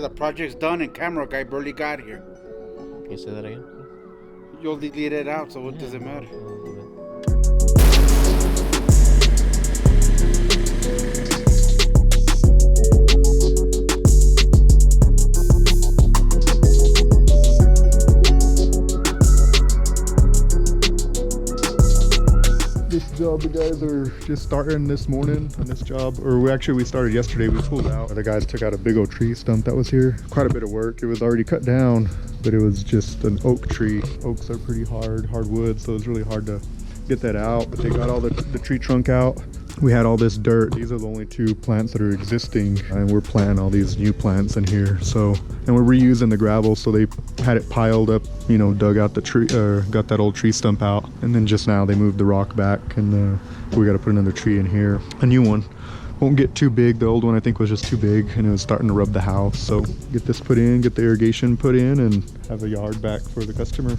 here, the project's done and camera guy barely got here. Can you say that again? You'll delete it out, so it doesn't matter. This job, the guys are just starting this morning on this job, or we started yesterday. We pulled out. The guys took out a big old tree stump that was here. Quite a bit of work. It was already cut down, but it was just an oak tree. Oaks are pretty hardwood, so it's really hard to get that out. But they got all the tree trunk out. We had all this dirt. These are the only two plants that are existing, and we're planting all these new plants in here. So, and we're reusing the gravel, so they had it piled up, you know, dug out the tree, got that old tree stump out, and then just now they moved the rock back, and we got to put another tree in here, a new one. Won't get too big. The old one I think was just too big, and it was starting to rub the house. So get this put in, get the irrigation put in, and have a yard back for the customer.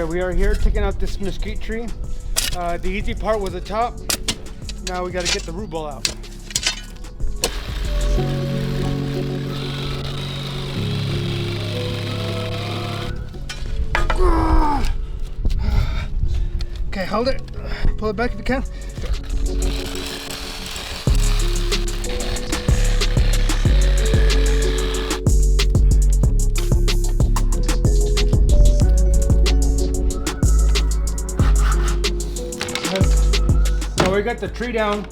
We are here taking out this mesquite tree. The easy part was the top. Now we got to get the root ball out. Okay, hold it. Pull it back if you can. We got the tree down.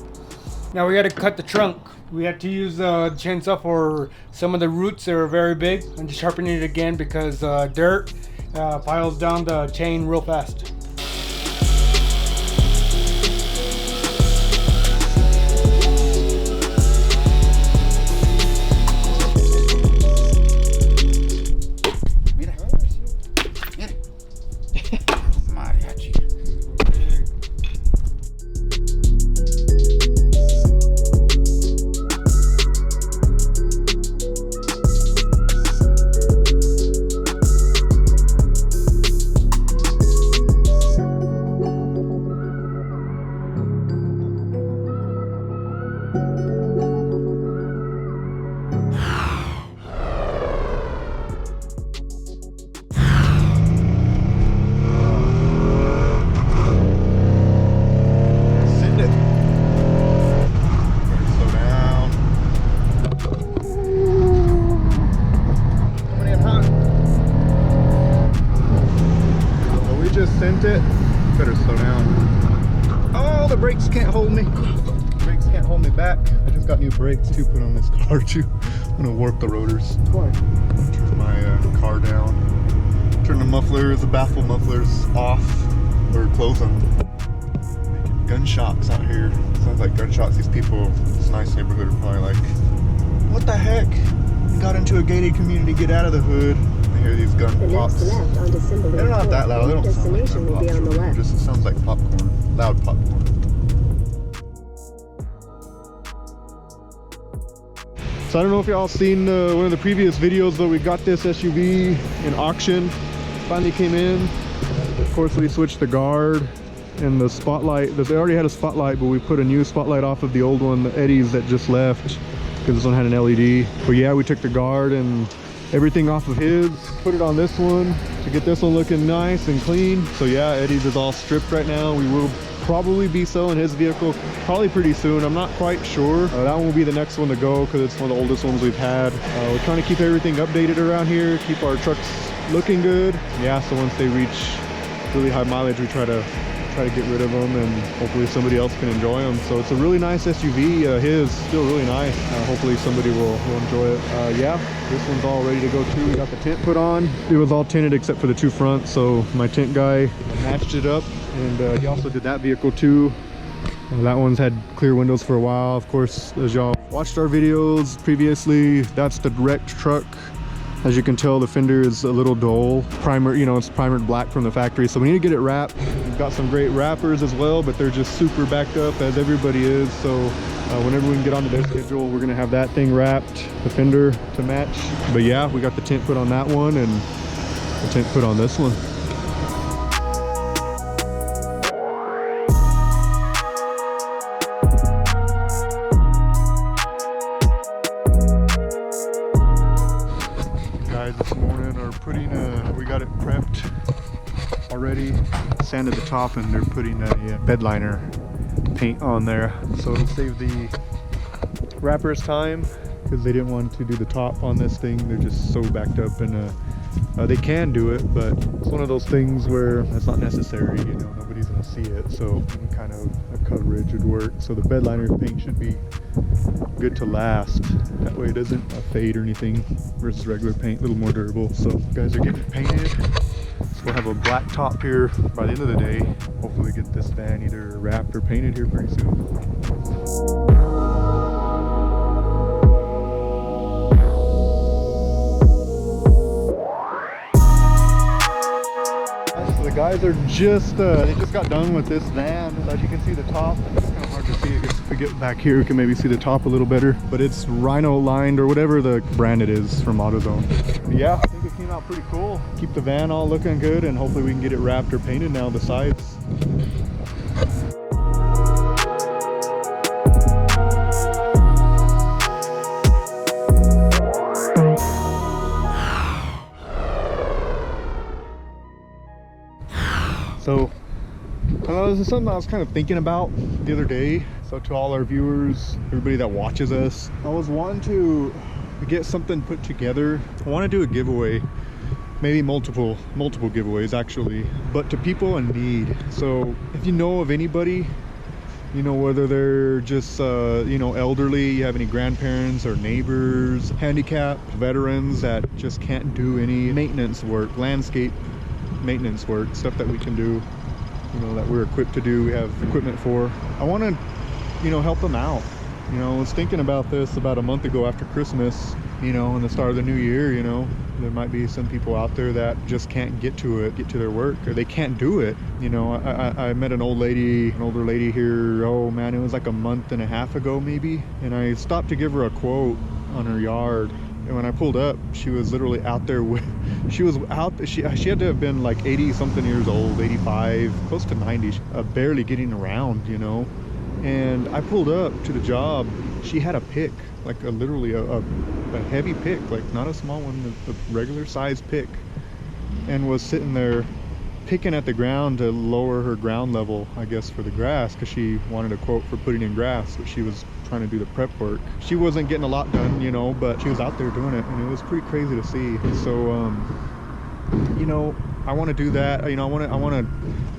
Now we got to cut the trunk. We had to use the chainsaw for some of the roots. They were very big. I'm just sharpening it again because dirt piles down the chain real fast. It better slow down. Oh, the brakes can't hold me. Brakes can't hold me back. I just got new brakes to put on this car too. I'm gonna warp the rotors. Turn my car down. Turn the mufflers, the baffle mufflers off or close them. Making gunshots out here. Sounds like gunshots. These people, this nice neighborhood, are probably like, what the heck? You got into a gated community. Get out of the hood. I hear these gun pops. They're not that loud. They don't sound like gun pops. It just sounds like popcorn. Loud popcorn. So I don't know if y'all seen one of the previous videos, but we got this SUV in auction. Finally came in. Of course, we switched the guard and the spotlight. They already had a spotlight, but we put a new spotlight off of the old one, the Eddie's that just left, because this one had an LED. But yeah, we took the guard and everything off of his, put it on this one to get this one looking nice and clean. So yeah, Eddie's is all stripped right now. We will probably be selling his vehicle probably pretty soon. I'm not quite sure. That one will be the next one to go because it's one of the oldest ones we've had. We're trying to keep everything updated around here, keep our trucks looking good. Yeah, so once they reach really high mileage, we try to get rid of them and hopefully somebody else can enjoy them. So it's a really nice SUV. His still really nice. Hopefully somebody will enjoy it. Yeah, this one's all ready to go too. We got the tent put on. It was all tinted except for the two fronts, so my tent guy matched it up, and he also did that vehicle too. That one's had clear windows for a while. Of course, as y'all watched our videos previously, that's the wrecked truck As you can tell, the fender is a little dull. Primer, you know, it's primered black from the factory, so we need to get it wrapped. We've got some great wrappers as well, but they're just super backed up, as everybody is. So whenever we can get onto their schedule, we're gonna have that thing wrapped, the fender to match. But yeah, we got the tint put on that one and the tint put on this one. This morning are putting we got it prepped already, sanded the top, and they're putting a bed liner paint on there, so it'll save the wrappers time, because they didn't want to do the top on this thing. They're just so backed up, and they can do it, but it's one of those things where that's not necessary, you know, nobody's gonna see it, so kind of a coverage would work. So the bed liner paint should be good to last, that way it doesn't fade or anything, versus regular paint, a little more durable. So guys are getting it painted, so we'll have a black top here by the end of the day. Hopefully get this van either wrapped or painted here pretty soon. The guys are just they just got done with this van. As you can see, the top, it's kind of hard to see. I guess if we get back here, we can maybe see the top a little better, but it's rhino lined, or whatever the brand it is from AutoZone. But yeah, I think it came out pretty cool. Keep the van all looking good, and hopefully we can get it wrapped or painted now, the sides. So, this is something I was kind of thinking about the other day. So to all our viewers, everybody that watches us, I was wanting to get something put together. I want to do a giveaway, maybe multiple giveaways actually, but to people in need. So if you know of anybody, you know, whether they're just you know, elderly, you have any grandparents or neighbors, handicapped, veterans that just can't do any maintenance work, landscape maintenance work, stuff that we can do, you know, that we're equipped to do, we have equipment for. I want to, you know, help them out. You know, I was thinking about this about a month ago after Christmas, you know, and the start of the new year. You know, there might be some people out there that just can't get to their work, or they can't do it. You know, I met an older lady here, oh man, it was like a month and a half ago maybe, and I stopped to give her a quote on her yard. And when I pulled up, she was literally out there with, she had to have been like 80 something years old, 85, close to 90, barely getting around, you know. And I pulled up to the job, she had a pick, like literally a heavy pick, like not a small one, a regular size pick, and was sitting there picking at the ground to lower her ground level, I guess, for the grass, because she wanted a quote for putting in grass, but she was trying to do the prep work. She wasn't getting a lot done, you know, but she was out there doing it, and it was pretty crazy to see. So you know, I want to do that. You know,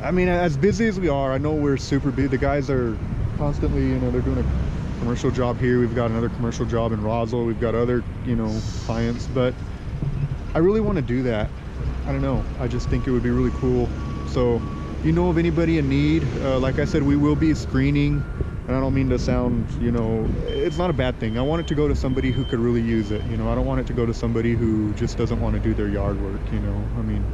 I mean, as busy as we are, I know we're super busy. The guys are constantly, you know, they're doing a commercial job here, we've got another commercial job in Roswell, we've got other, you know, clients, but I really want to do that. I don't know, I just think it would be really cool. So if you know of anybody in need, like I said, we will be screening, and I don't mean to sound, you know, it's not a bad thing. I want it to go to somebody who could really use it, you know. I don't want it to go to somebody who just doesn't want to do their yard work, you know. I mean,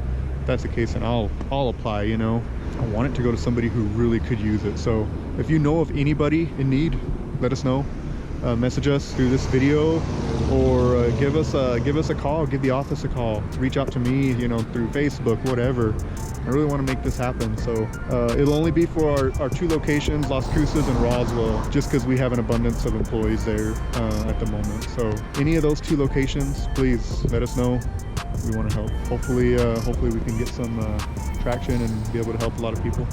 if that's the case, and I'll apply, you know. I want it to go to somebody who really could use it. So if you know of anybody in need, let us know. Message us through this video, or give us a call, give the office a call, reach out to me, you know, through Facebook, whatever. I really want to make this happen. So it'll only be for our two locations, Las Cruces and Roswell, just because we have an abundance of employees there at the moment. So any of those two locations, please let us know. We want to help. Hopefully we can get some traction and be able to help a lot of people.